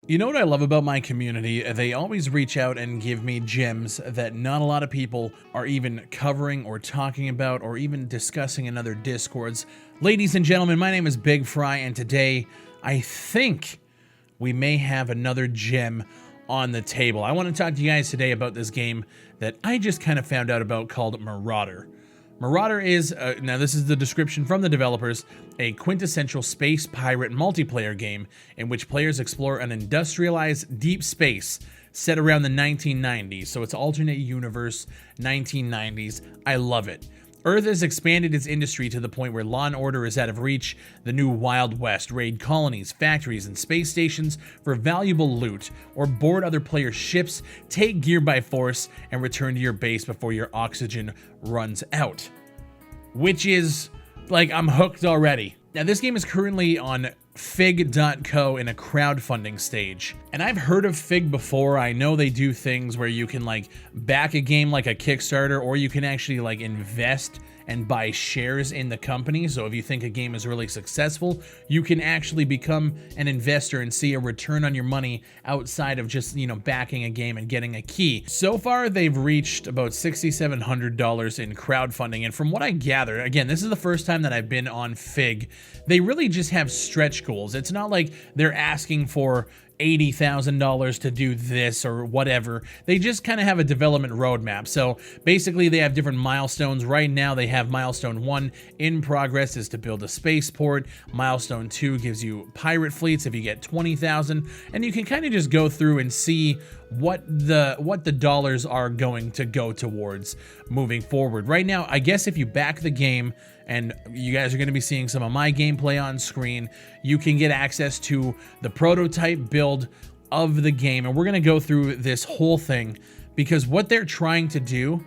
You know what I love about my community? They always reach out and give me gems that not a lot of people are even covering or talking about or even discussing in other Discords. Ladies and gentlemen, my name is Big Fry, and today I think we may have another gem on the table. I want to talk to you guys today about this game that I just kind of found out about called Marauder. Marauder is, now this is the description from the developers, a quintessential space pirate multiplayer game in which players explore an industrialized deep space set around the 1990s. So it's alternate universe, 1990s. I love it. Earth has expanded its industry to the point where law and order is out of reach. The new Wild West raid colonies, factories, and space stations for valuable loot, or board other players' ships, take gear by force, and return to your base before your oxygen runs out. Which is, like, I'm hooked already. Now, this game is currently on Fig.co in a crowdfunding stage. And I've heard of Fig before. I know they do things where you can like back a game like a Kickstarter, or you can actually like invest and buy shares in the company. So if you think a game is really successful, you can actually become an investor and see a return on your money outside of just, you know, backing a game and getting a key. So far, they've reached about $6,700 in crowdfunding. And from what I gather, again, this is the first time that I've been on Fig. They really just have stretch goals. It's not like they're asking for $80,000 to do this or whatever. They just kind of have a development roadmap. So basically they have different milestones. Right now they have milestone 1 in progress is to build a spaceport. Milestone 2 gives you pirate fleets if you get 20,000, and you can kind of just go through and see what the dollars are going to go towards moving forward. Right now, I guess if you back the game, and you guys are going to be seeing some of my gameplay on screen, you can get access to the prototype build of the game. And we're going to go through this whole thing because what they're trying to do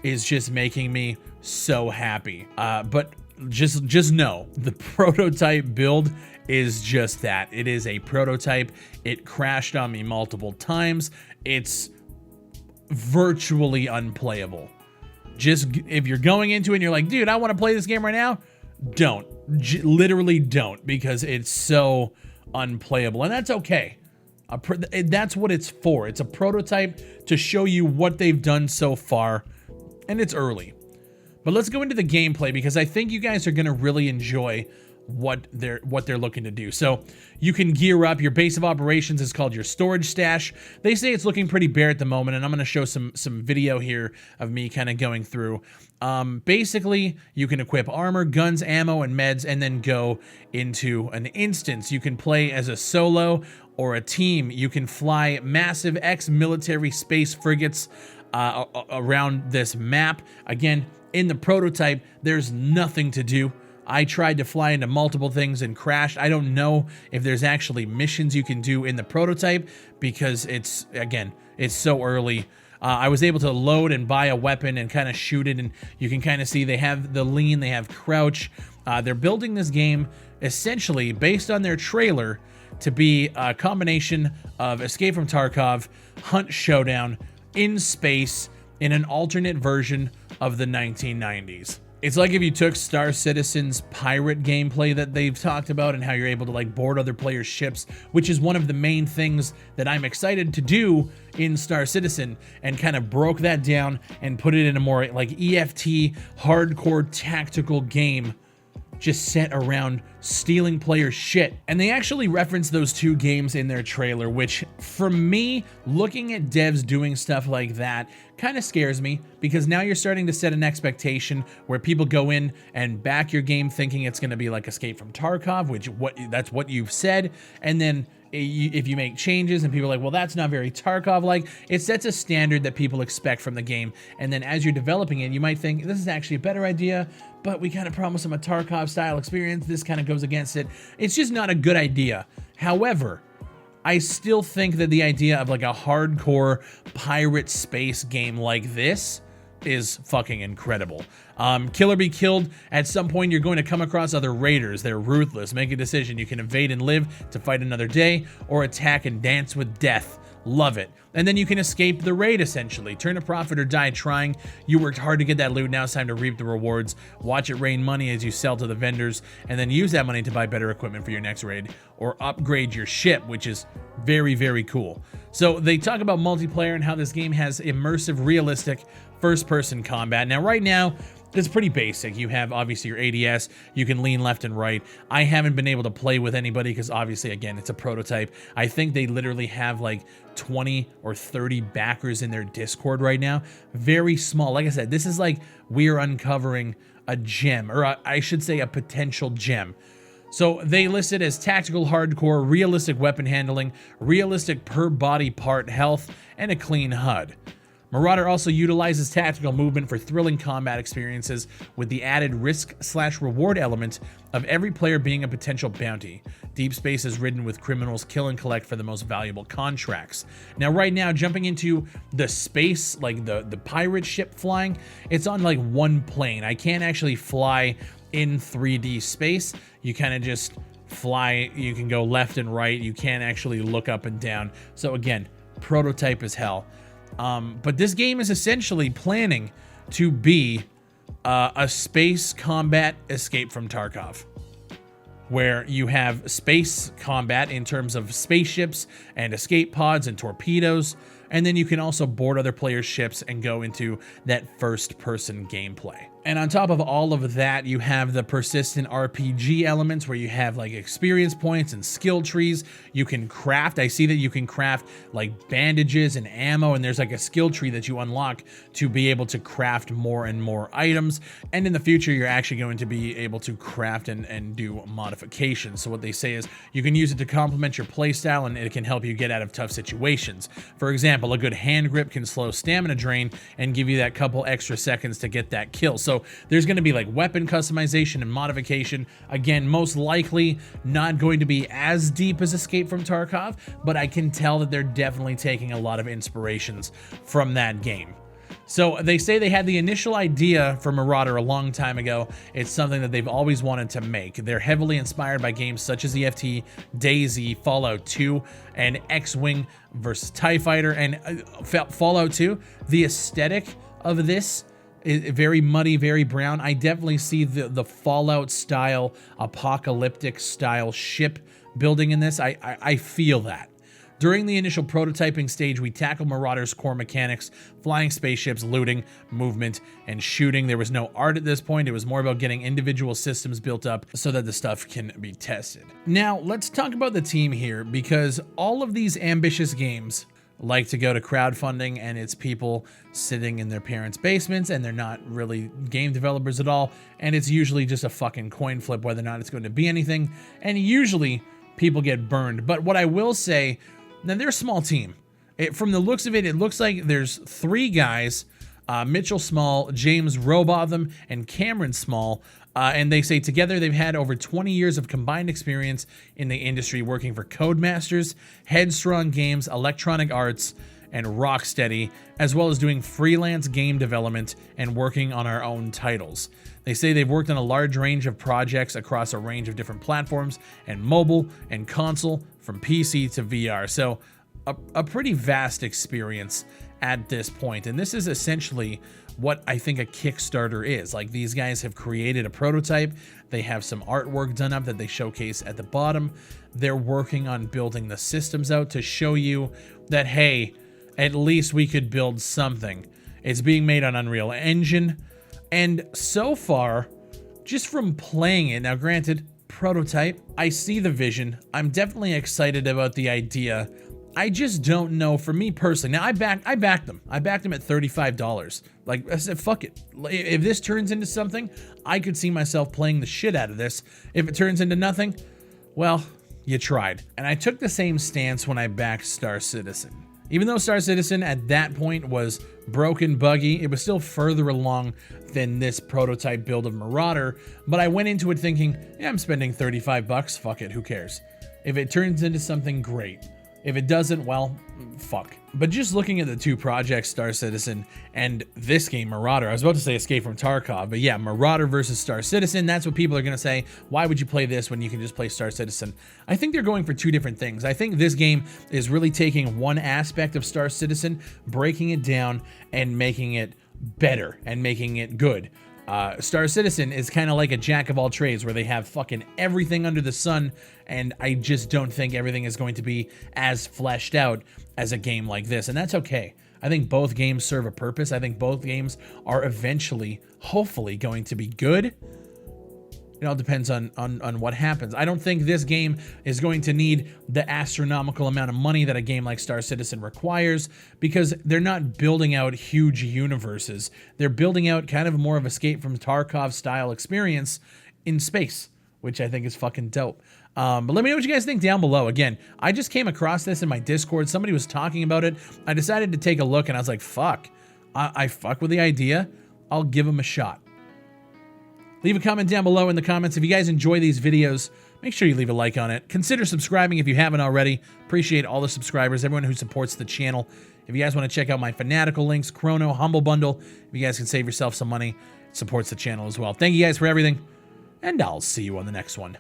is just making me so happy. But just know, the prototype build is just that. It is a prototype. It crashed on me multiple times. It's virtually unplayable. Just if you're going into it and you're like, dude, I want to play this game right now, don't. Literally don't, because it's so unplayable. And that's okay. That's what it's for. It's a prototype to show you what they've done so far, and it's early. But let's go into the gameplay because I think you guys are going to really enjoy what they're looking to do. So you can gear up. Your base of operations is called your storage stash. They say it's looking pretty bare at the moment, and I'm going to show some video here of me kind of going through. Basically, you can equip armor, guns, ammo, and meds, and then go into an instance. You can play as a solo or a team. You can fly massive ex-military space frigates around this map. Again, in the prototype, there's nothing to do. I tried to fly into multiple things and crashed. I don't know if there's actually missions you can do in the prototype because it's so early. I was able to load and buy a weapon and kind of shoot it, and you can kind of see they have the lean, they have crouch. They're building this game essentially based on their trailer to be a combination of Escape from Tarkov, Hunt Showdown in space in an alternate version of the 1990s. It's like if you took Star Citizen's pirate gameplay that they've talked about and how you're able to like board other players' ships, which is one of the main things that I'm excited to do in Star Citizen, and kind of broke that down and put it in a more like EFT hardcore tactical game just set around stealing players' shit. And they actually reference those two games in their trailer, which for me, looking at devs doing stuff like that kind of scares me, because now you're starting to set an expectation where people go in and back your game thinking it's going to be like Escape from Tarkov, which that's what you've said, and then if you make changes and people are like, well, that's not very Tarkov-like, it sets a standard that people expect from the game. And then as you're developing it, you might think, this is actually a better idea, but we kind of promised them a Tarkov-style experience. This kind of goes against it. It's just not a good idea. However, I still think that the idea of like a hardcore pirate space game like this is fucking incredible. Kill or be killed. At some point, you're going to come across other raiders. They're ruthless. Make a decision. You can evade and live to fight another day, or attack and dance with death Love it. And then you can escape the raid, essentially. Turn a profit or die trying. You worked hard to get that loot. Now it's time to reap the rewards. Watch it rain money as you sell to the vendors, and then use that money to buy better equipment for your next raid or upgrade your ship, which is very, very cool. So they talk about multiplayer and how this game has immersive, realistic first-person combat. Now, right now, it's pretty basic. You have, obviously, your ADS. You can lean left and right. I haven't been able to play with anybody because, obviously, again, it's a prototype. I think they literally have, like, 20 or 30 backers in their Discord right now. Very small. Like I said, this is like we're uncovering a gem, or I should say a potential gem. So they listed as tactical hardcore, realistic weapon handling, realistic per body part health, and a clean HUD. Marauder also utilizes tactical movement for thrilling combat experiences with the added risk/reward element of every player being a potential bounty. Deep space is ridden with criminals kill and collect for the most valuable contracts. Now, right now, jumping into the space, like the pirate ship flying, it's on like one plane. I can't actually fly in 3D space. You kind of just fly. You can go left and right. You can't actually look up and down. So again, prototype as hell. But this game is essentially planning to be a space combat escape from Tarkov, where you have space combat in terms of spaceships and escape pods and torpedoes, and then you can also board other players' ships and go into that first-person gameplay. And on top of all of that, you have the persistent RPG elements where you have like experience points and skill trees. You can craft. I see that you can craft like bandages and ammo, and there's like a skill tree that you unlock to be able to craft more and more items. And in the future, you're actually going to be able to craft and do modifications. So what they say is you can use it to complement your playstyle, and it can help you get out of tough situations. For example, a good hand grip can slow stamina drain and give you that couple extra seconds to get that kill. So there's going to be like weapon customization and modification. Again, most likely not going to be as deep as Escape from Tarkov, but I can tell that they're definitely taking a lot of inspirations from that game. So they say they had the initial idea for Marauder a long time ago. It's something that they've always wanted to make. They're heavily inspired by games such as EFT, DayZ, Fallout 2, and X-Wing versus TIE Fighter. And Fallout 2, the aesthetic of this is very muddy, very brown. I definitely see the Fallout style, apocalyptic style ship building in this. I feel that. During the initial prototyping stage, we tackled Marauder's core mechanics, flying spaceships, looting, movement, and shooting. There was no art at this point. It was more about getting individual systems built up so that the stuff can be tested. Now, let's talk about the team here, because all of these ambitious games like to go to crowdfunding, and it's people sitting in their parents' basements, and they're not really game developers at all, and it's usually just a fucking coin flip whether or not it's going to be anything, and usually people get burned. But what I will say, now they're a small team. From the looks of it, it looks like there's 3 guys, Mitchell Small, James Robotham, and Cameron Small, and they say together they've had over 20 years of combined experience in the industry working for Codemasters, Headstrong Games, Electronic Arts, and Rocksteady, as well as doing freelance game development and working on our own titles. They say they've worked on a large range of projects across a range of different platforms and mobile and console, from PC to VR. So a pretty vast experience at this point. And this is essentially what I think a Kickstarter is. Like, these guys have created a prototype. They have some artwork done up that they showcase at the bottom. They're working on building the systems out to show you that, hey, at least we could build something. It's being made on Unreal Engine. And so far, just from playing it, now granted, prototype, I see the vision. I'm definitely excited about the idea. I just don't know, for me personally. Now, I backed them. I backed them at $35. Like, I said, fuck it. If this turns into something, I could see myself playing the shit out of this. If it turns into nothing, well, you tried. And I took the same stance when I backed Star Citizen. Even though Star Citizen at that point was broken, buggy, it was still further along than this prototype build of Marauder, but I went into it thinking, yeah, I'm spending $35, fuck it, who cares? If it turns into something, great. If it doesn't, well, fuck. But just looking at the two projects, Star Citizen and this game, Marauder, I was about to say Escape from Tarkov, but yeah, Marauder versus Star Citizen, that's what people are going to say. Why would you play this when you can just play Star Citizen? I think they're going for two different things. I think this game is really taking one aspect of Star Citizen, breaking it down, and making it better and making it good. Star Citizen is kind of like a jack of all trades where they have fucking everything under the sun, and I just don't think everything is going to be as fleshed out as a game like this, and that's okay. I think both games serve a purpose. I think both games are eventually, hopefully, going to be good. It all depends on what happens. I don't think this game is going to need the astronomical amount of money that a game like Star Citizen requires, because they're not building out huge universes. They're building out kind of more of Escape from Tarkov style experience in space, which I think is fucking dope. But let me know what you guys think down below. Again, I just came across this in my Discord. Somebody was talking about it. I decided to take a look, and I was like, fuck. I fuck with the idea. I'll give them a shot. Leave a comment down below in the comments. If you guys enjoy these videos, make sure you leave a like on it. Consider subscribing if you haven't already. Appreciate all the subscribers, everyone who supports the channel. If you guys want to check out my Fanatical links, Chrono, Humble Bundle, if you guys can save yourself some money, it supports the channel as well. Thank you guys for everything, and I'll see you on the next one.